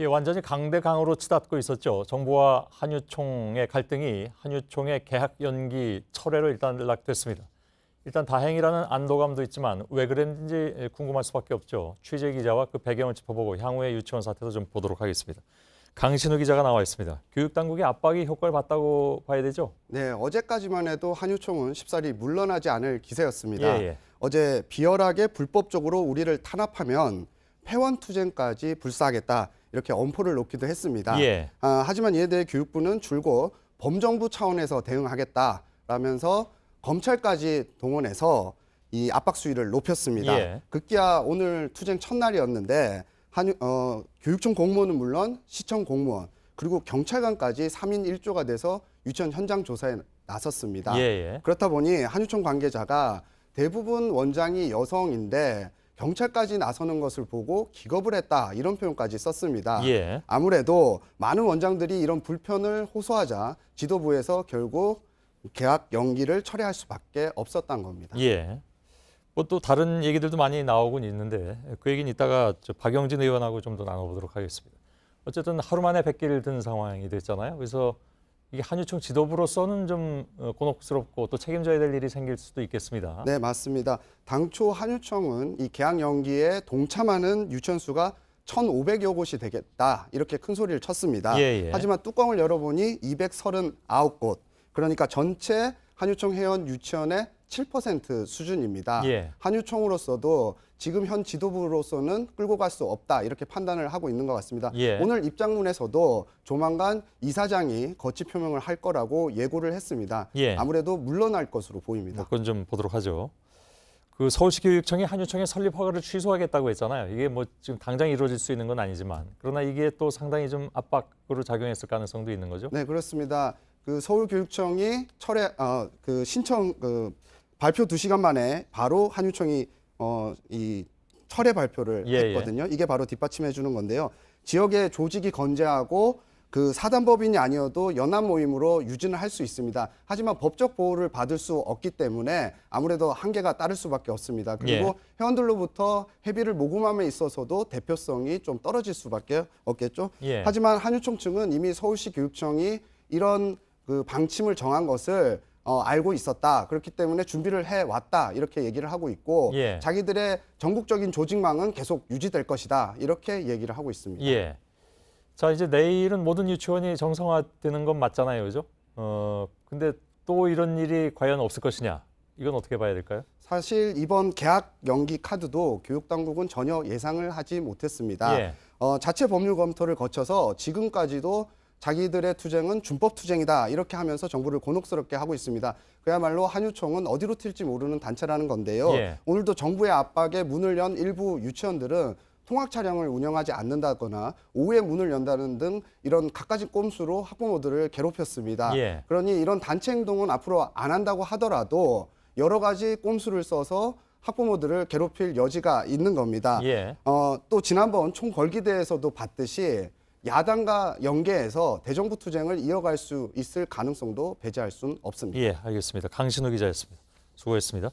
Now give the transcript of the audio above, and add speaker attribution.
Speaker 1: 예, 완전히 강대강으로 치닫고 있었죠. 정부와 한유총의 갈등이 한유총의 개학 연기 철회로 일단 연락됐습니다. 일단 다행이라는 안도감도 있지만 왜 그랬는지 궁금할 수밖에 없죠. 취재 기자와 그 배경을 짚어보고 향후의 유치원 사태도 좀 보도록 하겠습니다. 강신우 기자가 나와 있습니다. 교육당국의 압박이 효과를 봤다고 봐야 되죠?
Speaker 2: 네, 어제까지만 해도 한유총은 쉽사리 물러나지 않을 기세였습니다.
Speaker 1: 예.
Speaker 2: 어제 비열하게 불법적으로 우리를 탄압하면 폐원투쟁까지 불사하겠다 이렇게 엄포를 놓기도 했습니다.
Speaker 1: 예.
Speaker 2: 하지만 이에 대해 교육부는 줄곧 범정부 차원에서 대응하겠다라면서 검찰까지 동원해서 이 압박 수위를 높였습니다.
Speaker 1: 예.
Speaker 2: 급기야 오늘 투쟁 첫날이었는데 교육청 공무원은 물론 시청 공무원 그리고 경찰관까지 3인 1조가 돼서 유치원 현장 조사에 나섰습니다.
Speaker 1: 예.
Speaker 2: 그렇다 보니 한유총 관계자가 대부분 원장이 여성인데 경찰까지 나서는 것을 보고 기겁을 했다 이런 표현까지 썼습니다.
Speaker 1: 예.
Speaker 2: 아무래도 많은 원장들이 이런 불편을 호소하자 지도부에서 결국 개학 연기를 철회할 수밖에 없었던 겁니다.
Speaker 1: 예. 뭐 또 다른 얘기들도 많이 나오곤 있는데 그 얘기는 이따가 박영진 의원하고 좀 더 나눠보도록 하겠습니다. 어쨌든 하루 만에 100기를 든 상황이 됐잖아요. 그래서 이게 한유총 지도부로서는 좀 곤혹스럽고 또 책임져야 될 일이 생길 수도 있겠습니다.
Speaker 2: 네, 맞습니다. 당초 한유총은 이 개학 연기에 동참하는 유치원 수가 1,500여 곳이 되겠다 이렇게 큰 소리를 쳤습니다.
Speaker 1: 예.
Speaker 2: 하지만 뚜껑을 열어보니 239곳, 그러니까 전체 한유총 회원 유치원의 7% 수준입니다.
Speaker 1: 예.
Speaker 2: 한유총으로서도 지금 현 지도부로서는 끌고 갈 수 없다 이렇게 판단을 하고 있는 것 같습니다.
Speaker 1: 예.
Speaker 2: 오늘 입장문에서도 조만간 이사장이 거취 표명을 할 거라고 예고를 했습니다.
Speaker 1: 예.
Speaker 2: 아무래도 물러날 것으로 보입니다.
Speaker 1: 뭐 그건 좀 보도록 하죠. 그 서울시 교육청이 한유총의 설립 허가를 취소하겠다고 했잖아요. 이게 뭐 지금 당장 이루어질 수 있는 건 아니지만 그러나 이게 또 상당히 좀 압박으로 작용했을 가능성도 있는 거죠.
Speaker 2: 네, 그렇습니다. 그 서울교육청이 신청 발표 2시간 만에 바로 한유총이 이 철회 발표를 했거든요. 이게 바로 뒷받침해 주는 건데요. 지역의 조직이 건재하고 그 사단법인이 아니어도 연합 모임으로 유진을 할 수 있습니다. 하지만 법적 보호를 받을 수 없기 때문에 아무래도 한계가 따를 수밖에 없습니다. 그리고 회원들로부터 회비를 모금함에 있어서도 대표성이 좀 떨어질 수밖에 없겠죠. 하지만 한유총 측은 이미 서울시 교육청이 이런 그 방침을 정한 것을 알고 있었다. 그렇기 때문에 준비를 해왔다. 이렇게 얘기를 하고 있고 자기들의 전국적인 조직망은 계속 유지될 것이다. 이렇게 얘기를 하고 있습니다.
Speaker 1: 예. 자, 이제 내일은 모든 유치원이 정상화되는 건 맞잖아요. 그죠? 근데 또 이런 일이 과연 없을 것이냐? 이건 어떻게 봐야 될까요?
Speaker 2: 사실 이번 개학 연기 카드도 교육당국은 전혀 예상을 하지 못했습니다. 자체 법률 검토를 거쳐서 지금까지도 자기들의 투쟁은 준법 투쟁이다 이렇게 하면서 정부를 곤혹스럽게 하고 있습니다. 그야말로 한유총은 어디로 튈지 모르는 단체라는 건데요. 오늘도 정부의 압박에 문을 연 일부 유치원들은 통학 차량을 운영하지 않는다거나 오후에 문을 연다는 등 이런 갖가지 꼼수로 학부모들을 괴롭혔습니다. 그러니 이런 단체 행동은 앞으로 안 한다고 하더라도 여러 가지 꼼수를 써서 학부모들을 괴롭힐 여지가 있는 겁니다. 또 지난번 총궐기대에서도 봤듯이 야당과 연계해서 대정부 투쟁을 이어갈 수 있을 가능성도 배제할 수는 없습니다.
Speaker 1: 예, 알겠습니다. 강신우 기자였습니다. 수고했습니다.